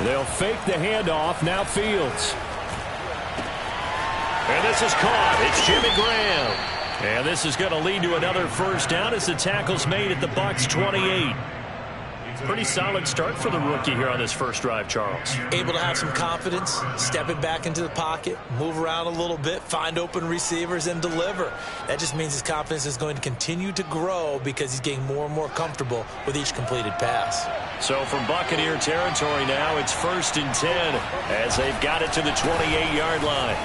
They'll fake the handoff. Now Fields. And this is caught. It's Jimmy Graham. And this is going to lead to another first down as the tackle's made at the Bucs 28. Pretty solid start for the rookie here on this first drive, Charles. Able to have some confidence, stepping back into the pocket, move around a little bit, find open receivers, and deliver. That just means his confidence is going to continue to grow because he's getting more and more comfortable with each completed pass. So from Buccaneer territory now, it's 1st and 10 as they've got it to the 28-yard line.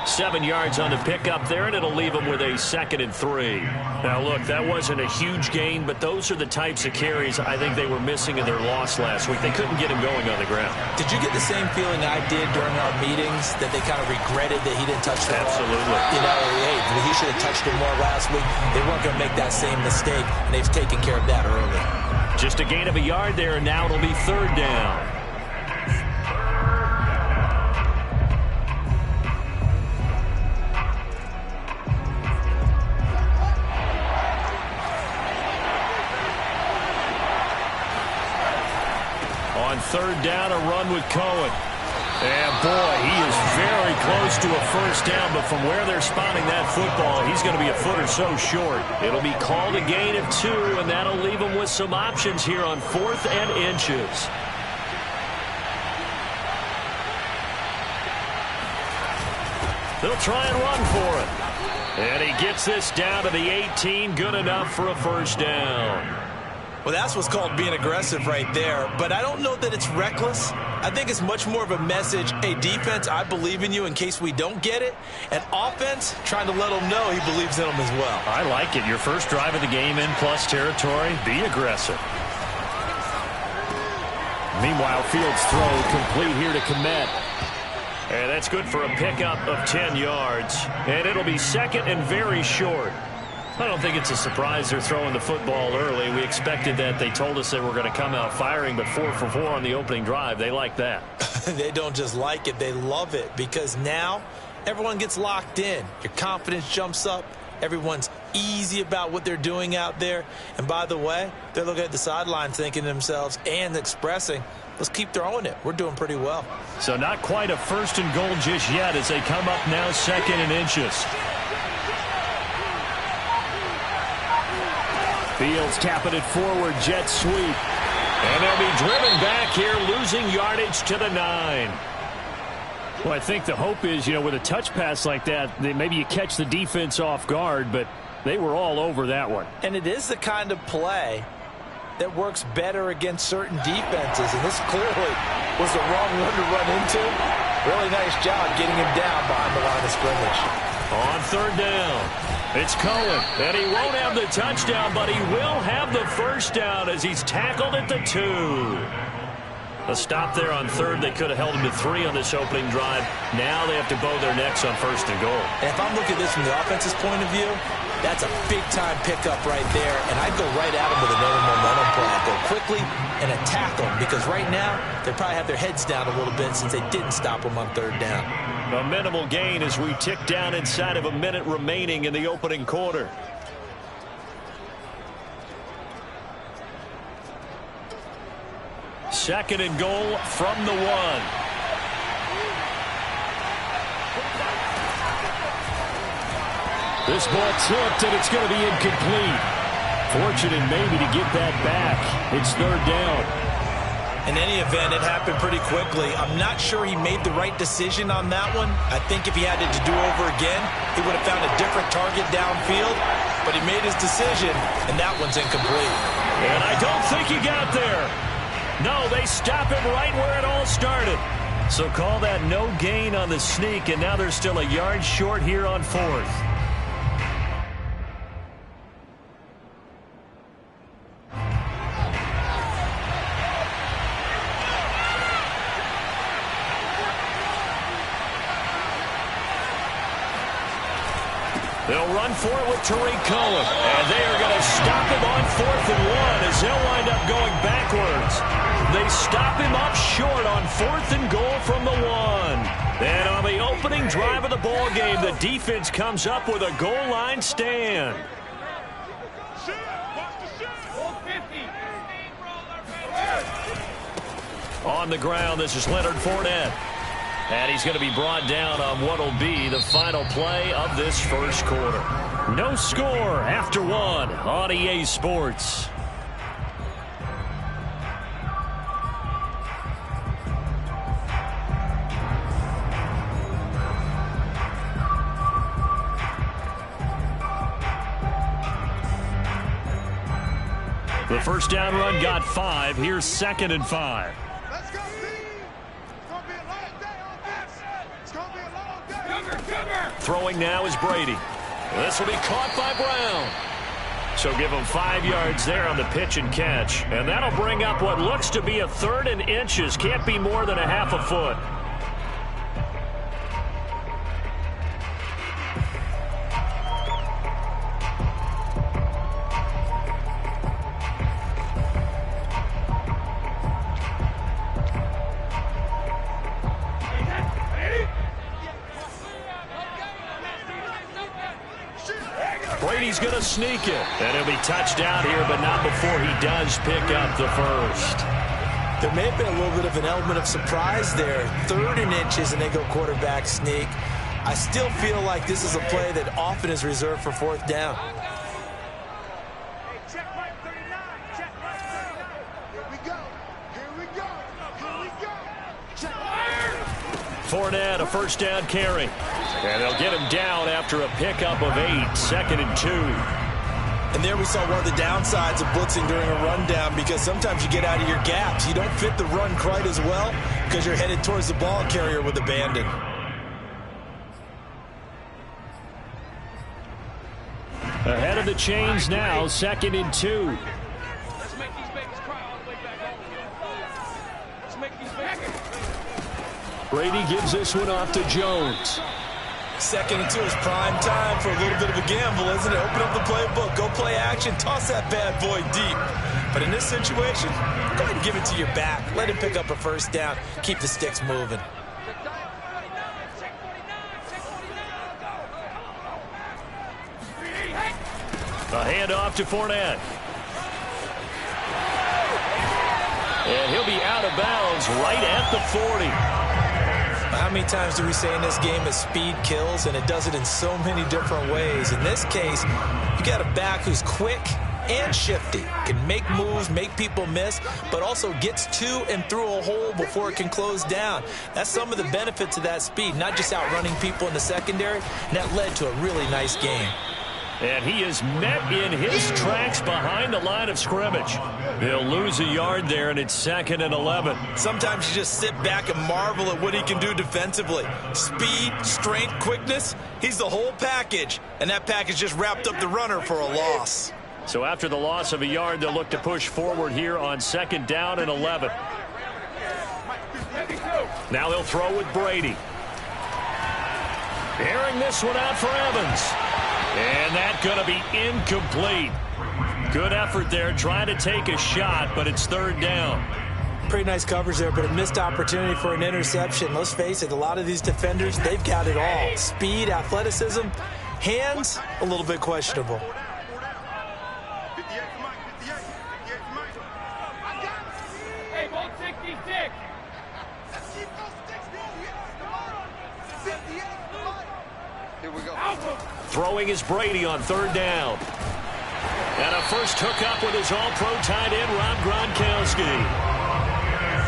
7 yards on the pickup there, and it'll leave them with a 2nd and 3. Now, look, that wasn't a huge gain, but those are the types of carries I think they were missing in their loss last week. They couldn't get him going on the ground. Did you get the same feeling I did during our meetings, that they kind of regretted that he didn't touch the ball? Absolutely. You know, hey, he should have touched it more last week. They weren't going to make that same mistake, and they've taken care of that early. Just a gain of a yard there, and now it'll be 3rd down. On 3rd down, a run with Cohen. And boy, he is very close to a first down, but from where they're spotting that football, he's going to be a foot or so short. It'll be called a gain of 2, and that'll leave him with some options here on 4th and inches. They'll try and run for it. And he gets this down to the 18, good enough for a first down. Well, that's what's called being aggressive right there. But I don't know that it's reckless. I think it's much more of a message, hey, defense, I believe in you in case we don't get it. And offense, trying to let him know he believes in them as well. I like it. Your first drive of the game in plus territory, be aggressive. Meanwhile, Fields' throw complete here to Kmet. And that's good for a pickup of 10 yards. And it'll be 2nd and very short. I don't think it's a surprise they're throwing the football early. We expected that. They told us they were going to come out firing, but 4 for 4 on the opening drive. They like that. They don't just like it. They love it because now everyone gets locked in. Your confidence jumps up. Everyone's easy about what they're doing out there. And by the way, they're looking at the sideline thinking to themselves and expressing, let's keep throwing it. We're doing pretty well. So not quite a 1st and goal just yet as they come up now 2nd and inches. Fields tapping it forward, jet sweep. And they'll be driven back here, losing yardage to the 9. Well, I think the hope is, you know, with a touch pass like that maybe you catch the defense off guard, but they were all over that one. And it is the kind of play that works better against certain defenses, and this clearly was the wrong one to run into. Really nice job getting him down behind the line of scrimmage. On 3rd down. It's Cohen, and he won't have the touchdown, but he will have the first down as he's tackled at the 2. A stop there on 3rd. They could have held him to 3 on this opening drive. Now they have to bow their necks on 1st and goal. And if I'm looking at this from the offense's point of view, that's a big-time pickup right there, and I'd go right at him with a momentum play. I'd go quickly and attack them because right now they probably have their heads down a little bit since they didn't stop him on 3rd down. A minimal gain as we tick down inside of a minute remaining in the opening quarter. Second and goal from the 1. This ball tipped, and it's going to be incomplete. Fortunate maybe to get that back. It's 3rd down. In any event, it happened pretty quickly. I'm not sure he made the right decision on that one. I think if he had it to do over again, he would have found a different target downfield. But he made his decision, and that one's incomplete. And I don't think he got there. No, they stop him right where it all started. So call that no gain on the sneak, and now they're still a yard short here on 4th. They'll run for it with Tariq Cohen. And they are going to stop him on 4th and 1 as they'll wind up going backwards. They stop him up short on 4th and goal from the 1. And on the opening drive of the ball game, the defense comes up with a goal line stand. On the ground, this is Leonard Fournette. And he's going to be brought down on what will be the final play of this first quarter. No score after one on EA Sports. The first down run got 5. Here's 2nd and 5. Let's go, Steve. It's going to be a long day on this. It's going to be a long day. Throwing now is Brady. This will be caught by Brown. So give him 5 yards there on the pitch and catch. And that'll bring up what looks to be a 3rd and inches. Can't be more than a half a foot. Brady's going to sneak it. And he'll be touchdown here, but not before he does pick up the first. There may have been a little bit of an element of surprise there. 3rd and inches, and they go quarterback sneak. I still feel like this is a play that often is reserved for 4th down. Hey, check right 39. Check right 39. Here we go. Here we go. Here we go. Check right. Fournette, a first down carry. And they'll get him down after a pickup of 8, 2nd and 2. And there we saw one of the downsides of blitzing during a rundown, because sometimes you get out of your gaps. You don't fit the run quite as well because you're headed towards the ball carrier with abandon. Ahead of the chains now, 2nd and 2. Let's make these babies cry all the way back home. Let's make these babies. Brady gives this one off to Jones. 2nd and 2 is prime time for a little bit of a gamble, isn't it? Open up the playbook, go play action, toss that bad boy deep. But in this situation, go ahead and give it to your back. Let him pick up a first down. Keep the sticks moving. A handoff to Fournette. And he'll be out of bounds right at the 40. How many times do we say in this game that speed kills, and it does it in so many different ways? In this case, you got a back who's quick and shifty, can make moves, make people miss, but also gets to and through a hole before it can close down. That's some of the benefits of that speed, not just outrunning people in the secondary, and that led to a really nice game. And he is met in his tracks behind the line of scrimmage. He'll lose a yard there, and it's 2nd and 11. Sometimes you just sit back and marvel at what he can do defensively. Speed, strength, quickness, he's the whole package. And that package just wrapped up the runner for a loss. So after the loss of a yard, they'll look to push forward here on 2nd down and 11. Now they'll throw with Brady. Airing this one out for Evans. And that's going to be incomplete. Good effort there, trying to take a shot, but it's 3rd down. Pretty nice coverage there, but a missed opportunity for an interception. Let's face it, a lot of these defenders, they've got it all. Speed, athleticism, hands, a little bit questionable. Hey, won't take these sticks. Let's keep those sticks moving. Come on. 58. Come on. Here we go. Throwing is Brady on 3rd down. And a first hookup with his all-pro tight end, Rob Gronkowski.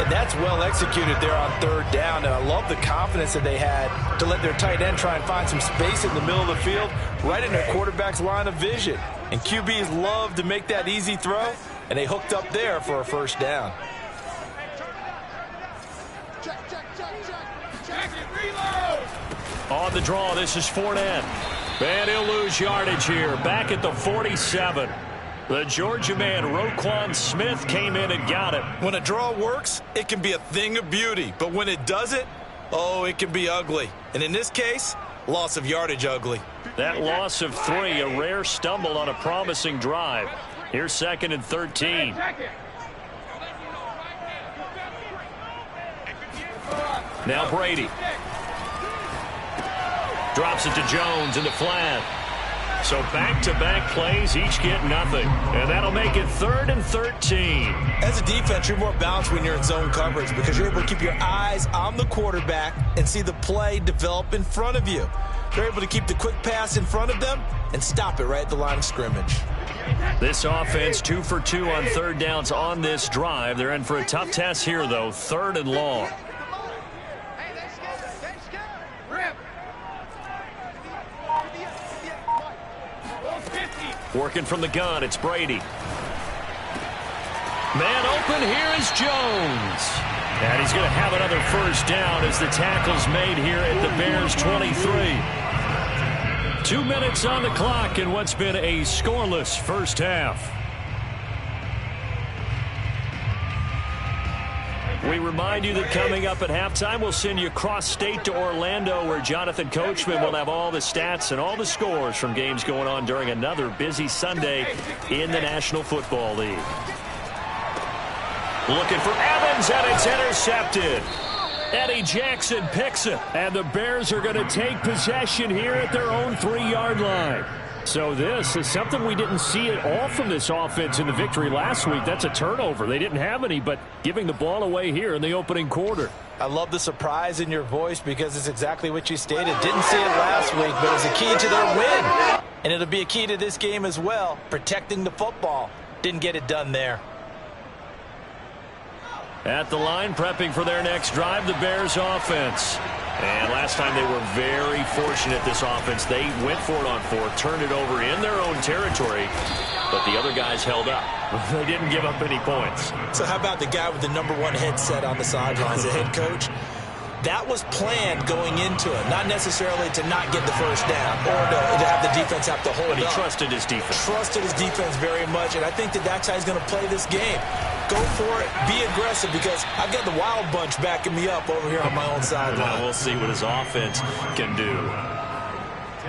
And that's well executed there on 3rd down. And I love the confidence that they had to let their tight end try and find some space in the middle of the field, right in their quarterback's line of vision. And QBs love to make that easy throw, and they hooked up there for a first down. Check, check, check, check. Check it, reload. On the draw, this is Fournette. And he'll lose yardage here, back at the 47. The Georgia man, Roquan Smith, came in and got it. When a draw works, it can be a thing of beauty. But when it doesn't, oh, it can be ugly. And in this case, loss of yardage ugly. That loss of 3, a rare stumble on a promising drive. Here's 2nd and 13. Check it. Now Brady. Drops it to Jones in the flat. So back-to-back plays, each get nothing. And that'll make it 3rd and 13. As a defense, you're more balanced when you're in zone coverage because you're able to keep your eyes on the quarterback and see the play develop in front of you. They're able to keep the quick pass in front of them and stop it right at the line of scrimmage. This offense 2 for 2 on 3rd downs on this drive. They're in for a tough test here, though. 3rd and long. Working from the gun, it's Brady. Man open, here is Jones. And he's going to have another first down as the tackle's made here at the Bears' 23. 2 minutes on the clock in what's been a scoreless first half. We remind you that coming up at halftime, we'll send you across state to Orlando, where Jonathan Coachman will have all the stats and all the scores from games going on during another busy Sunday in the National Football League. Looking for Evans, and it's intercepted. Eddie Jackson picks it, and the Bears are going to take possession here at their own 3-yard line. So this is something we didn't see at all from this offense in the victory last week. That's a turnover. They didn't have any, but giving the ball away here in the opening quarter. I love the surprise in your voice because it's exactly what you stated. Didn't see it last week, but it's a key to their win. And it'll be a key to this game as well, protecting the football. Didn't get it done there. At the line, prepping for their next drive, the Bears offense. And last time they were very fortunate, this offense. They went for it on 4th, turned it over in their own territory, but the other guys held up. They didn't give up any points. So how about the guy with the #1 headset on the sidelines, the head coach? That was planned going into it, not necessarily to not get the first down or to have the defense have to hold But he up. trusted his defense. Trusted his defense very much, and I think that that's how he's going to play this game. Go for it, be aggressive, because I've got the wild bunch backing me up over here on my own sideline. We'll see what his offense can do.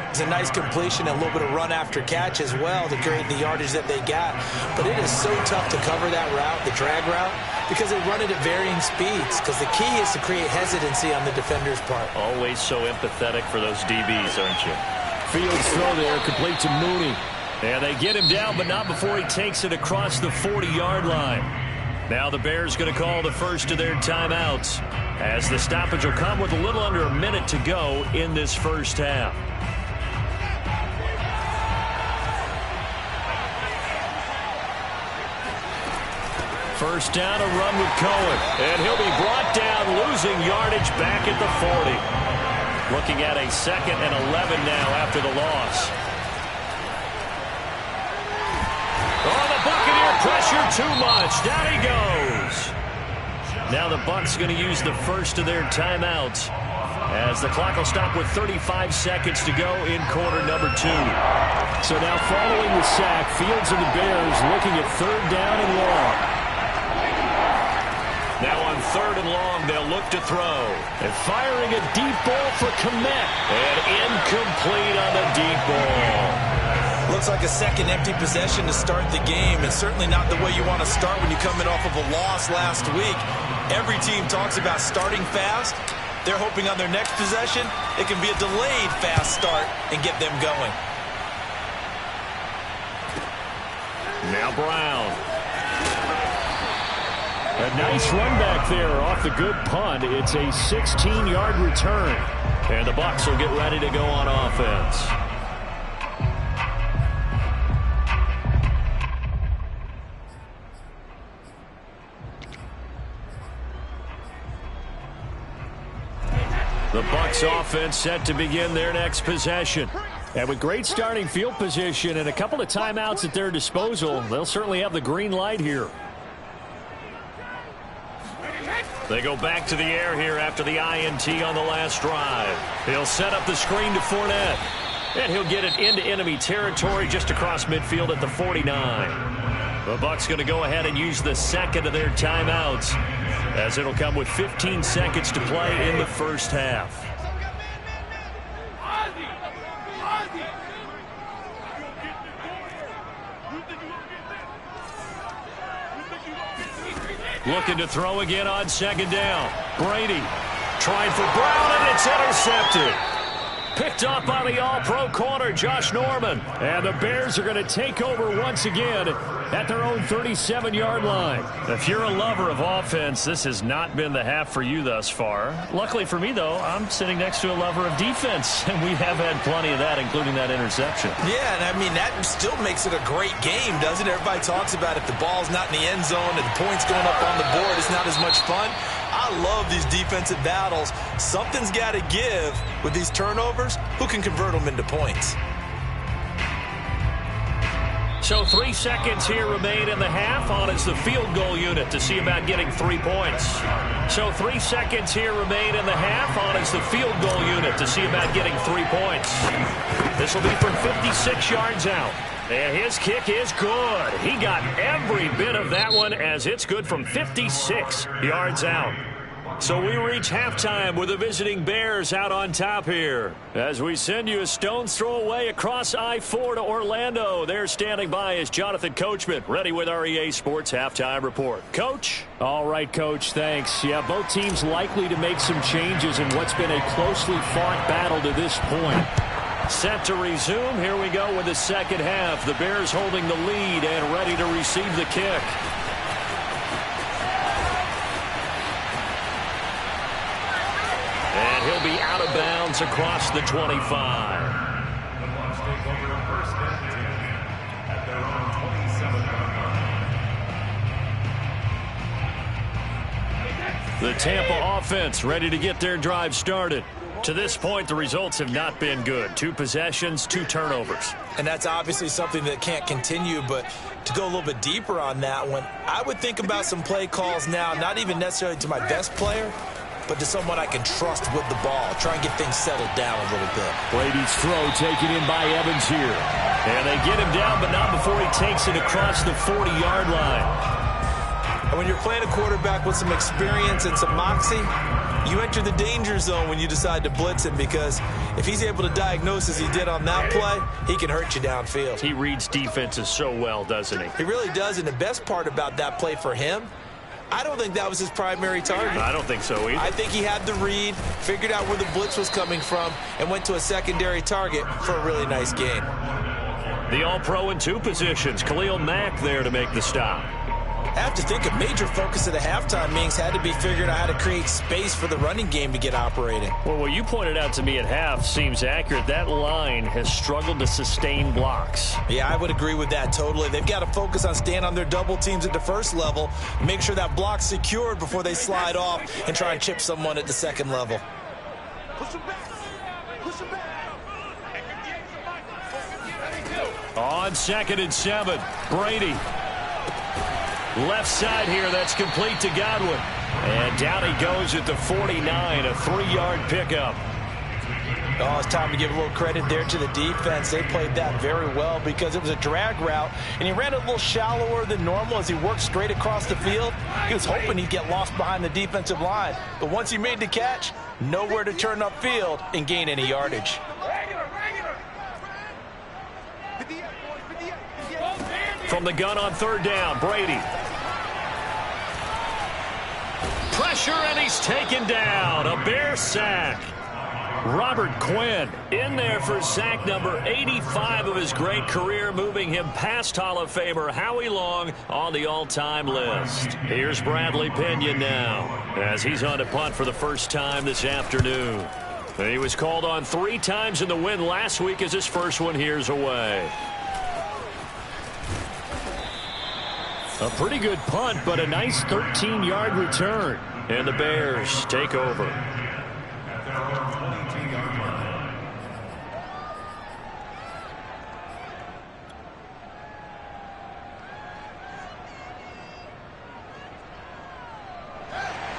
It's a nice completion and a little bit of run after catch as well to create the yardage that they got. But it is so tough to cover that route, the drag route, because they run it at varying speeds. Because the key is to create hesitancy on the defender's part. Always so empathetic for those DBs, aren't you? Fields throw there, complete to Mooney. And they get him down, but not before he takes it across the 40-yard line. Now the Bears going to call the first of their timeouts, as the stoppage will come with a little under a minute to go in this first half. First down, a run with Cohen. And he'll be brought down, losing yardage back at the 40. Looking at a 2nd and 11 now after the loss. Oh, the Buccaneer pressure too much. Down he goes. Now the Bucs going to use the first of their timeouts, as the clock will stop with 35 seconds to go in quarter number 2. So now following the sack, Fields and the Bears looking at 3rd down and long. Now on 3rd and long, they'll look to throw. And firing a deep ball for Kmet. And incomplete on the deep ball. Looks like a second empty possession to start the game, and certainly not the way you want to start when you're coming off of a loss last week. Every team talks about starting fast. They're hoping on their next possession it can be a delayed fast start and get them going. Now Brown. A nice run back there off the good punt. It's a 16-yard return. And the Bucs will get ready to go on offense. The Bucs offense set to begin their next possession. And with great starting field position and a couple of timeouts at their disposal, they'll certainly have the green light here. They go back to the air here after the INT on the last drive. He'll set up the screen to Fournette. And he'll get it into enemy territory just across midfield at the 49. The Bucs going to go ahead and use the second of their timeouts, as it'll come with 15 seconds to play in the first half. Looking to throw again on 2nd down. Brady trying for Brown, and it's intercepted. Picked up by the All-Pro corner, Josh Norman. And the Bears are going to take over once again at their own 37-yard line. If you're a lover of offense, this has not been the half for you thus far. Luckily for me, though, I'm sitting next to a lover of defense, and we have had plenty of that, including that interception. Yeah, and I mean, that still makes it a great game, doesn't it? Everybody talks about if the ball's not in the end zone and the points going up on the board, it's not as much fun. I love these defensive battles. Something's got to give with these turnovers. Who can convert them into points? So 3 seconds here remain in the half. On is the field goal unit to see about getting 3 points. So 3 seconds here remain in the half. On is the field goal unit to see about getting 3 points. This will be from 56 yards out. And his kick is good. He got every bit of that one as it's good from 56 yards out. So we reach halftime with the visiting Bears out on top here. As we send you a stone's throw away across I-4 to Orlando. There standing by is Jonathan Coachman, ready with our EA Sports Halftime Report. Coach? All right, Coach, thanks. Yeah, both teams likely to make some changes in what's been a closely fought battle to this point. Set to resume. Here we go with the second half. The Bears holding the lead and ready to receive the kick. And he'll be out of bounds across the 25. The Tampa offense ready to get their drive started. To this point, the results have not been good. 2 possessions, 2 turnovers. And that's obviously something that can't continue, but to go a little bit deeper on that one, I would think about some play calls now, not even necessarily to my best player, but to someone I can trust with the ball. Try and get things settled down a little bit. Brady's throw taken in by Evans here. And they get him down, but not before he takes it across the 40-yard line. And when you're playing a quarterback with some experience and some moxie, you enter the danger zone when you decide to blitz him, because if he's able to diagnose as he did on that play, he can hurt you downfield. He reads defenses so well, doesn't he? He really does, and the best part about that play for him, I don't think that was his primary target. I don't think so either. I think he had the read, figured out where the blitz was coming from, and went to a secondary target for a really nice gain. The All-Pro in 2 positions. Khalil Mack there to make the stop. I have to think a major focus of the halftime meetings had to be figuring out how to create space for the running game to get operating. Well, what you pointed out to me at half seems accurate. That line has struggled to sustain blocks. Yeah, I would agree with that totally. They've got to focus on staying on their double teams at the first level, make sure that block's secured before they slide off and try and chip someone at the second level. Push him back. Push him back. On 2nd and 7, Brady. Left side here, that's complete to Godwin. And down he goes at the 49, a 3-yard pickup. Oh, it's time to give a little credit there to the defense. They played that very well because it was a drag route, and he ran a little shallower than normal as he worked straight across the field. He was hoping he'd get lost behind the defensive line, but once he made the catch, nowhere to turn upfield and gain any yardage. From the gun on 3rd down, Brady. Pressure, and he's taken down. A Bear sack. Robert Quinn in there for sack number 85 of his great career, moving him past Hall of Famer Howie Long on the all-time list. Here's Bradley Pinion now as he's on to punt for the first time this afternoon. He was called on 3 times in the win last week as his first one here's away. A pretty good punt, but a nice 13-yard return. And the Bears take over.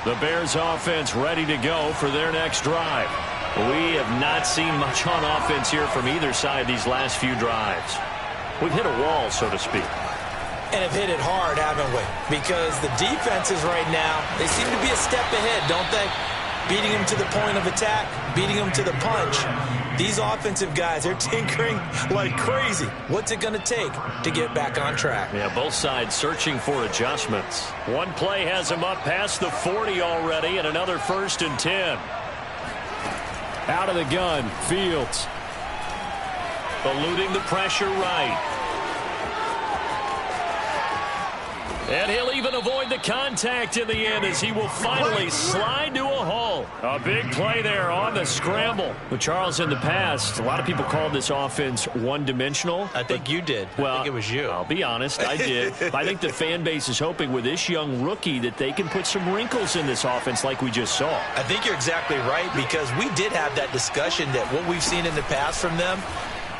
The Bears offense ready to go for their next drive. We have not seen much on offense here from either side these last few drives. We've hit a wall, so to speak. And have hit it hard, haven't we? Because the defenses right now, they seem to be a step ahead, don't they? Beating them to the point of attack, beating them to the punch. These offensive guys, they're tinkering like crazy. What's it going to take to get back on track? Yeah, both sides searching for adjustments. One play has him up past the 40 already, and another 1st and 10. Out of the gun, Fields. Eluding the pressure right. And he'll even avoid the contact in the end as he will finally slide to a halt. A big play there on the scramble. With Charles, in the past, a lot of people called this offense one-dimensional. I think you did. Well, I think it was you. I'll be honest, I did. I think the fan base is hoping with this young rookie that they can put some wrinkles in this offense like we just saw. I think you're exactly right, because we did have that discussion that what we've seen in the past from them,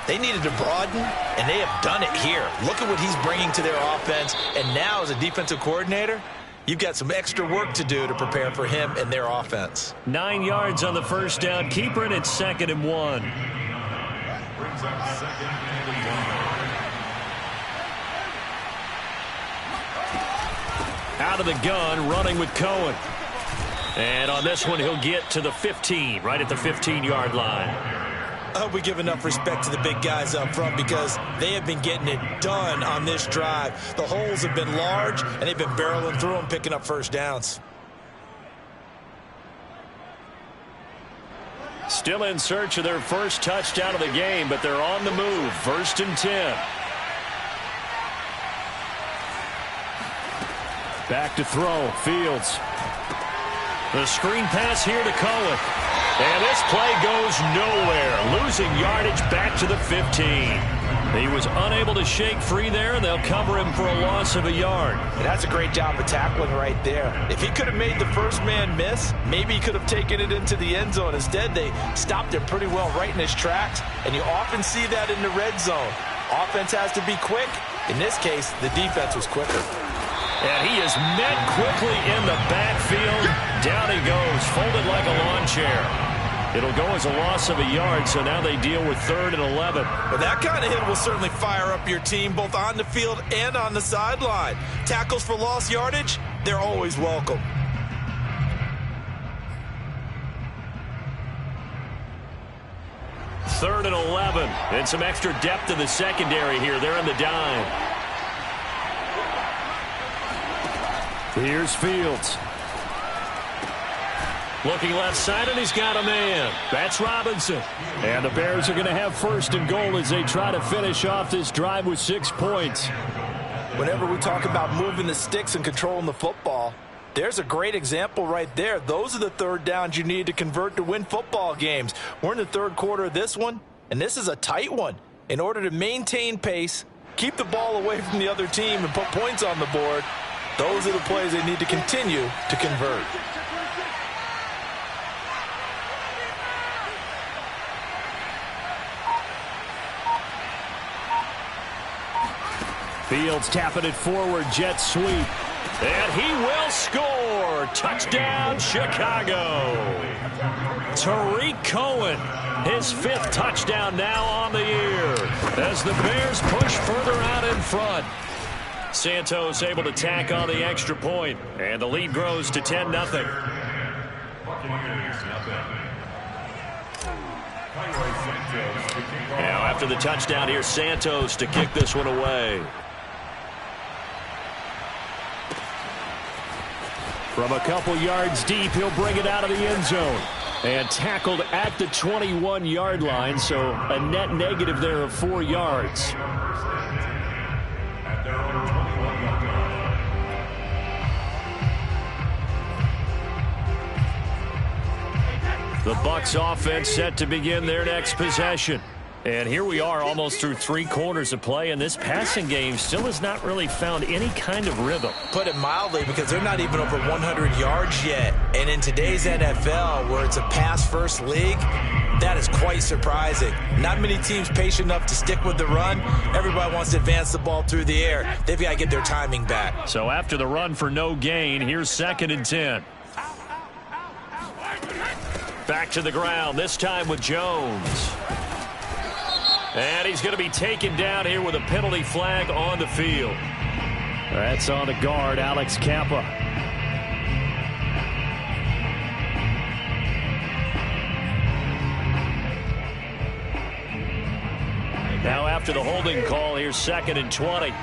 they needed to broaden, and they have done it here. Look at what he's bringing to their offense, and now as a defensive coordinator, you've got some extra work to do to prepare for him and their offense. 9 yards on the first down keeper, and it's 2nd and 1. Brings up 2nd and 1. Out of the gun, running with Cohen. And on this one, he'll get to the 15, right at the 15-yard line. I hope we give enough respect to the big guys up front, because they have been getting it done on this drive. The holes have been large, and they've been barreling through them, picking up first downs. Still in search of their first touchdown of the game, but they're on the move. 1st and 10. Back to throw, Fields. The screen pass here to Cohen. And this play goes nowhere. Losing yardage back to the 15. He was unable to shake free there, and they'll cover him for a loss of a yard. And that's a great job of tackling right there. If he could have made the first man miss, maybe he could have taken it into the end zone. Instead, they stopped him pretty well right in his tracks, and you often see that in the red zone. Offense has to be quick. In this case, the defense was quicker. And he is met quickly in the backfield. Down he goes, folded like a lawn chair. It'll go as a loss of a yard, so now they deal with 3rd and 11. Well, that kind of hit will certainly fire up your team, both on the field and on the sideline. Tackles for lost yardage, they're always welcome. Third and 11. And some extra depth in the secondary here. They're in the dime. Here's Fields. Looking left side, and he's got a man. That's Robinson. And the Bears are going to have 1st and goal as they try to finish off this drive with 6 points. Whenever we talk about moving the sticks and controlling the football, there's a great example right there. Those are the third downs you need to convert to win football games. We're in the third quarter of this one, and this is a tight one. In order to maintain pace, keep the ball away from the other team, and put points on the board, those are the plays they need to continue to convert. Fields tapping it forward, jet sweep. And he will score. Touchdown, Chicago. Tariq Cohen, his 5th touchdown now on the year, as the Bears push further out in front. Santos able to tack on the extra point, and the lead grows to 10-0. Now after the touchdown, here's Santos to kick this one away. From a couple yards deep, he'll bring it out of the end zone. And tackled at the 21-yard line, so a net negative there of 4 yards. The Bucs offense set to begin their next possession. And here we are almost through 3 quarters of play, and this passing game still has not really found any kind of rhythm. Put it mildly, because they're not even over 100 yards yet. And in today's NFL, where it's a pass-first league, that is quite surprising. Not many teams patient enough to stick with the run. Everybody wants to advance the ball through the air. They've got to get their timing back. So after the run for no gain, here's 2nd and 10. Back to the ground, this time with Jones. And he's going to be taken down here with a penalty flag on the field. That's on the guard, Alex Kappa. Now after the holding call, here's 2nd and 20.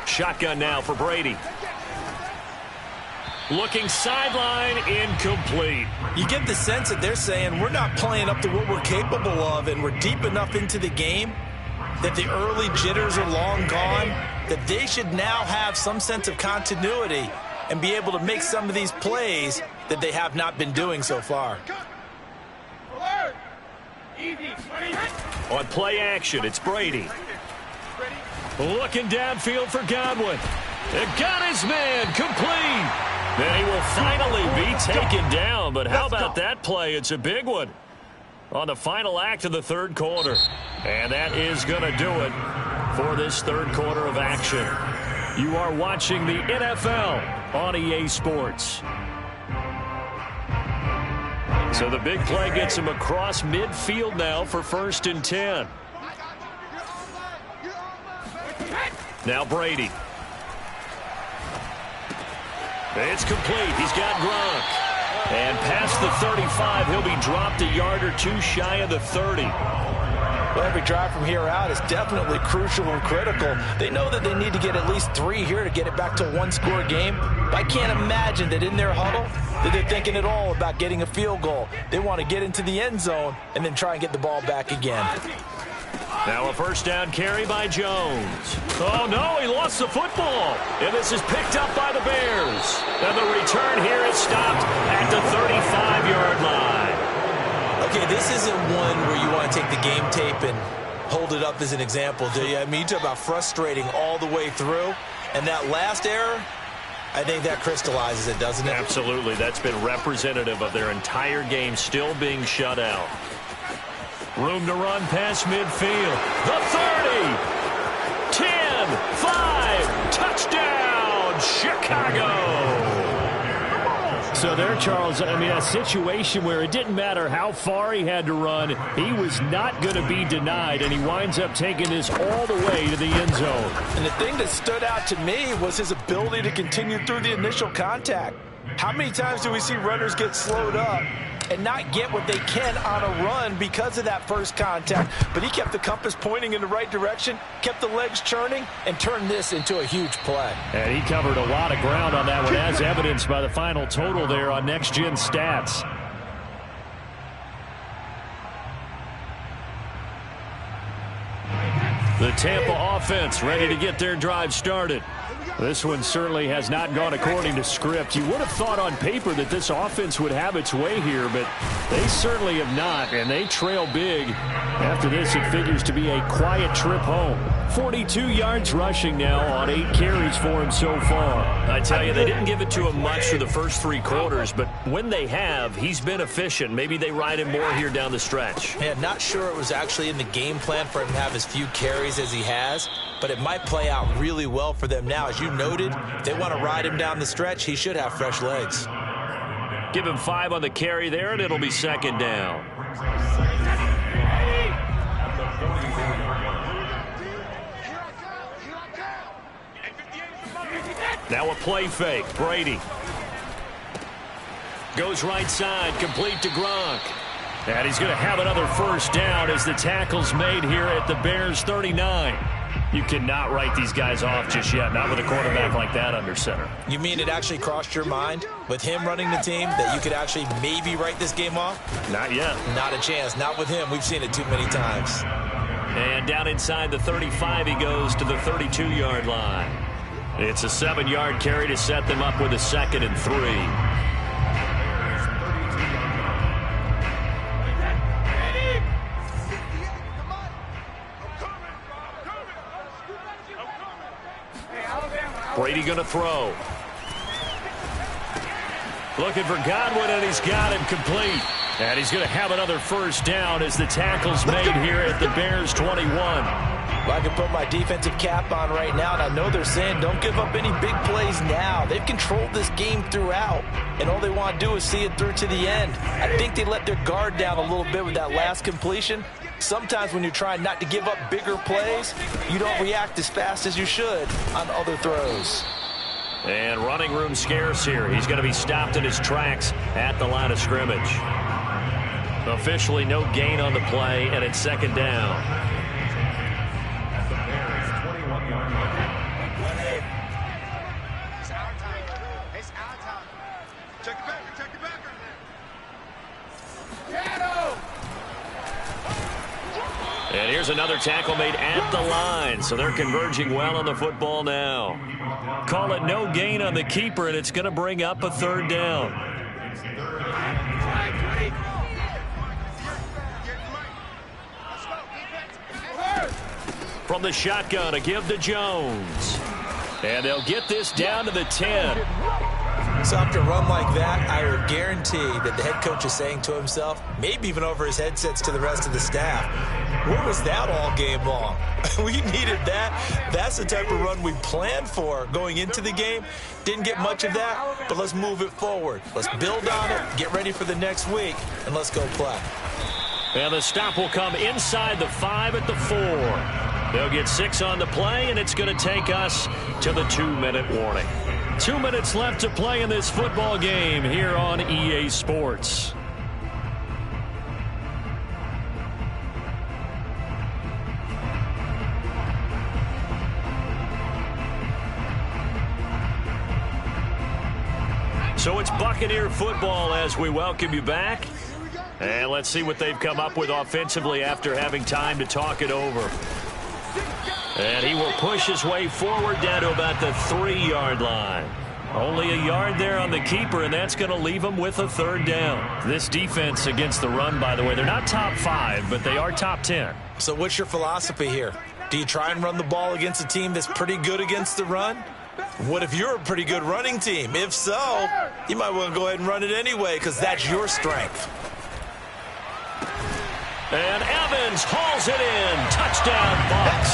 Shotgun now for Brady. Looking sideline, incomplete. You get the sense that they're saying we're not playing up to what we're capable of, and we're deep enough into the game that the early jitters are long gone, that they should now have some sense of continuity and be able to make some of these plays that they have not been doing so far. On play action, it's Brady. Looking downfield for Godwin. It got his man complete. Then he will finally be taken down. But how about that play? It's a big one on the final act of the third quarter. And that is going to do it for this third quarter of action. You are watching the NFL on EA Sports. So the big play gets him across midfield now for 1st and 10. Now Brady. It's complete. He's got Gronk. And past the 35, he'll be dropped a yard or two shy of the 30. Well, every drive from here out is definitely crucial and critical. They know that they need to get at least 3 here to get it back to a one-score game. But I can't imagine that in their huddle that they're thinking at all about getting a field goal. They want to get into the end zone and then try and get the ball back again. Now a first down carry by Jones. Oh, no, he lost the football. And this is picked up by the Bears. And the return here is stopped at the 35-yard line. Okay, this isn't one where you want to take the game tape and hold it up as an example, do you? I mean, you talk about frustrating all the way through. And that last error, I think that crystallizes it, doesn't it? Absolutely. That's been representative of their entire game still being shut out. Room to run past midfield. The 30. 10. 5. Touchdown, Chicago. So there, Charles, I mean, a situation where it didn't matter how far he had to run. He was not going to be denied, and he winds up taking this all the way to the end zone. And the thing that stood out to me was his ability to continue through the initial contact. How many times do we see runners get slowed up and not get what they can on a run because of that first contact? But he kept the compass pointing in the right direction, kept the legs churning, and turned this into a huge play. And he covered a lot of ground on that one, as evidenced by the final total there on Next Gen Stats. The Tampa offense ready to get their drive started. This one certainly has not gone according to script. You would have thought on paper that this offense would have its way here, but they certainly have not, and they trail big. After this, it figures to be a quiet trip home. 42 yards rushing now on 8 carries for him so far. I tell you, they didn't give it to him much for the first 3 quarters, but when they have, he's been efficient. Maybe they ride him more here down the stretch. Yeah, not sure it was actually in the game plan for him to have as few carries as he has, but it might play out really well for them now. As you noted, if they want to ride him down the stretch, he should have fresh legs. Give him 5 on the carry there, and it'll be 2nd down. Now a play fake. Brady goes right side, complete to Gronk. And he's going to have another first down as the tackle's made here at the Bears 39. You cannot write these guys off just yet, not with a quarterback like that under center. You mean it actually crossed your mind with him running the team that you could actually maybe write this game off? Not yet. Not a chance. Not with him. We've seen it too many times. And down inside the 35, he goes to the 32-yard line. It's a 7-yard carry to set them up with a 2nd and 3. Brady going to throw. Looking for Godwin, and he's got him complete. And he's going to have another first down as the tackle's made here at the Bears 21. Well, I can put my defensive cap on right now, and I know they're saying don't give up any big plays now. They've controlled this game throughout, and all they want to do is see it through to the end. I think they let their guard down a little bit with that last completion. Sometimes when you're trying not to give up bigger plays, you don't react as fast as you should on other throws. And running room scarce here. He's going to be stopped in his tracks at the line of scrimmage. Officially no gain on the play, and it's 2nd down. here's another tackle made at the line, so they're converging well on the football now. Call it no gain on the keeper, and it's going to bring up a third down. From the shotgun, a give to Jones. And they'll get this down to the 10. So after a run like that, I would guarantee that the head coach is saying to himself, maybe even over his headsets to the rest of the staff, where was that all game long? We needed that. That's the type of run we planned for going into the game. Didn't get much of that, but let's move it forward. Let's build on it, get ready for the next week, and let's go play. And the stop will come inside the 5 at the 4. They'll get 6 on the play, and it's going to take us to the 2-minute warning. 2 minutes left to play in this football game here on EA Sports. So it's Buccaneer football as we welcome you back. And let's see what they've come up with offensively after having time to talk it over. And he will push his way forward down to about the 3-yard line. Only a yard there on the keeper, and that's going to leave him with a third down. This defense against the run, by the way, they're not top 5, but they are top 10. So what's your philosophy here? Do you try and run the ball against a team that's pretty good against the run? What if you're a pretty good running team? If so, you might want to go ahead and run it anyway because that's your strength. And Evans hauls it in. Touchdown, Bucs.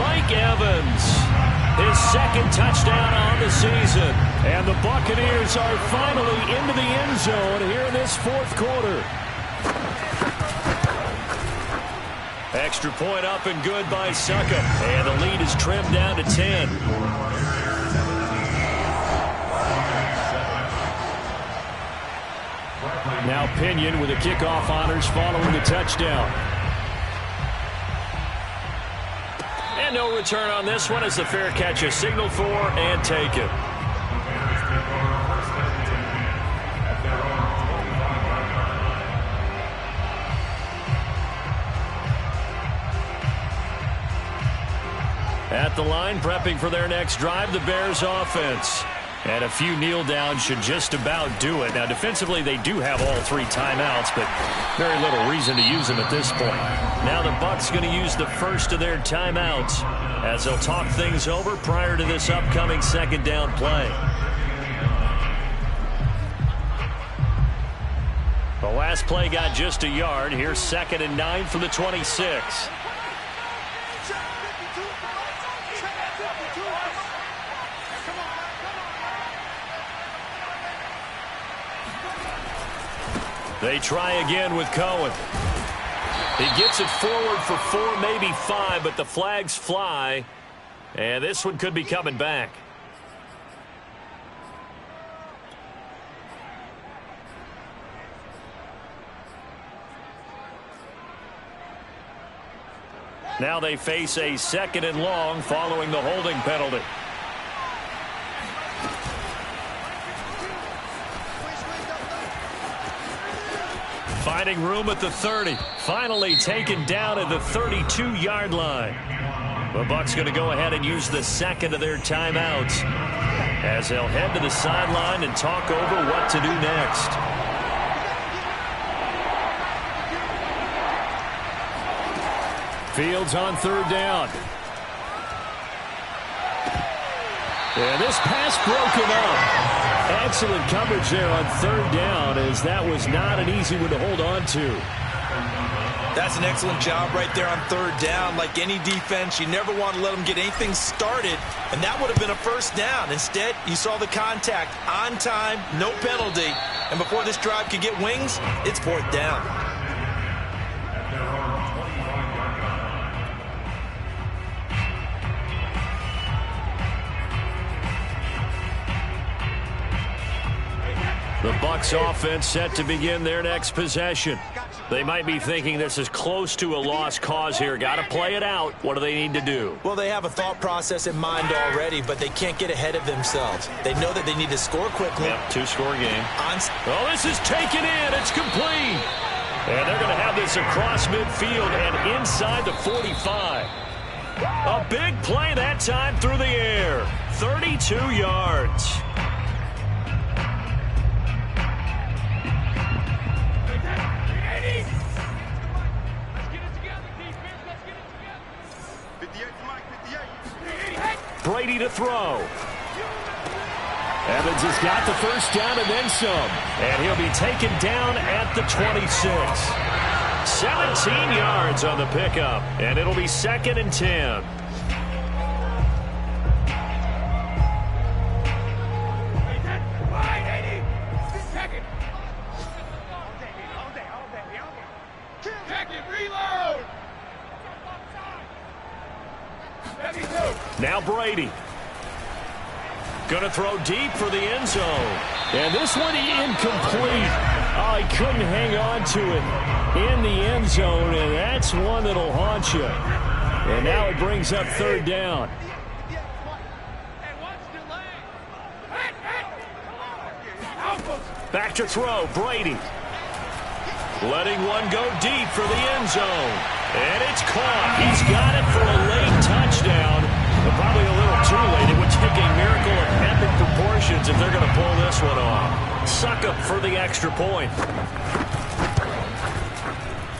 Mike Evans, his second touchdown on the season. And the Buccaneers are finally into the end zone here in this fourth quarter. Extra point up and good by Succop. And the lead is trimmed down to 10. Now Pinion with the kickoff honors following the touchdown. And no return on this one as the fair catch is signaled for and taken. At the line, prepping for their next drive, the Bears offense. And a few kneel downs should just about do it. Now, defensively, they do have all 3 timeouts, but very little reason to use them at this point. Now the Bucs going to use the first of their timeouts as they'll talk things over prior to this upcoming second down play. The last play got just a yard. Here's 2nd and 9 from the 26. They try again with Cohen. He gets it forward for 4, maybe 5, but the flags fly. And this one could be coming back. Now they face a 2nd and long following the holding penalty. Finding room at the 30. Finally taken down at the 32-yard line. The Bucs going to go ahead and use the 2nd of their timeouts as they'll head to the sideline and talk over what to do next. Fields on 3rd down. And this pass broken up. Excellent coverage there on 3rd down as that was not an easy one to hold on to. That's an excellent job right there on 3rd down. Like any defense, you never want to let them get anything started, and that would have been a first down. Instead, you saw the contact on time, no penalty, and before this drive could get wings, it's 4th down. The Bucs offense set to begin their next possession. They might be thinking this is close to a lost cause here. Got to play it out. What do they need to do? Well, they have a thought process in mind already, but they can't get ahead of themselves. They know that they need to score quickly. Yep, 2-score game. Oh, this is taken in. It's complete. And they're going to have this across midfield and inside the 45. A big play that time through the air. 32 yards. Brady to throw. Evans has got the first down and then some. And he'll be taken down at the 26. 17 yards on the pickup. And it'll be 2nd and 10. Now Brady. Going to throw deep for the end zone. And this one incomplete. Oh, he couldn't hang on to it in the end zone, and that's one that'll haunt you. And now it brings up 3rd down. Back to throw, Brady. Letting one go deep for the end zone. And it's caught. He's got it for a late touchdown. But probably a little too late. It would take a miracle of epic proportions if they're going to pull this one off. Suck up for the extra point.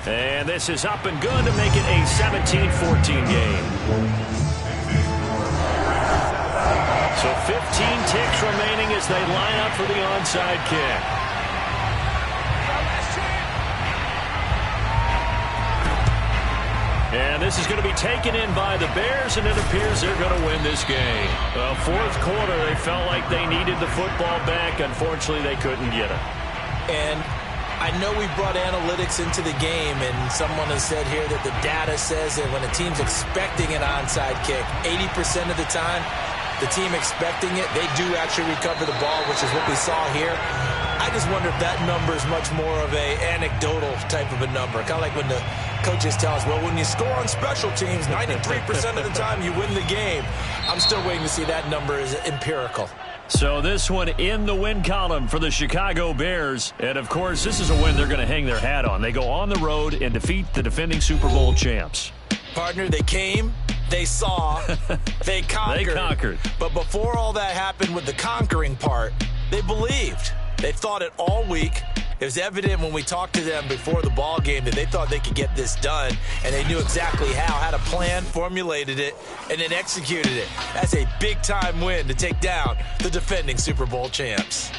And this is up and good to make it a 17-14 game. So 15 ticks remaining as they line up for the onside kick. And this is going to be taken in by the Bears, and it appears they're going to win this game. Well, 4th quarter, they felt like they needed the football back. Unfortunately, they couldn't get it. And I know we brought analytics into the game, and someone has said here that the data says that when a team's expecting an onside kick, 80% of the time, the team expecting it, they do actually recover the ball, which is what we saw here. I just wonder if that number is much more of a anecdotal type of a number. Kind of like when the coaches tell us, well, when you score on special teams, 93% of the time you win the game. I'm still waiting to see that number is empirical. So this one in the win column for the Chicago Bears. And, of course, this is a win they're going to hang their hat on. They go on the road and defeat the defending Super Bowl champs. Partner, they came, they saw, they conquered. They conquered. But before all that happened with the conquering part, they believed. They thought it all week. It was evident when we talked to them before the ball game that they thought they could get this done, and they knew exactly how, had a plan, formulated it, and then executed it. That's a big-time win to take down the defending Super Bowl champs.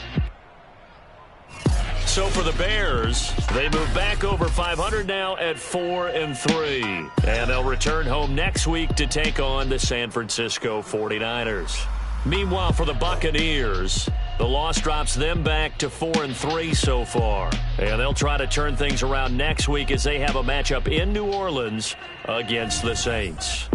So for the Bears, they move back over 500 now at 4-3. And they'll return home next week to take on the San Francisco 49ers. Meanwhile, for the Buccaneers, the loss drops them back to 4-3 so far. And they'll try to turn things around next week as they have a matchup in New Orleans against the Saints.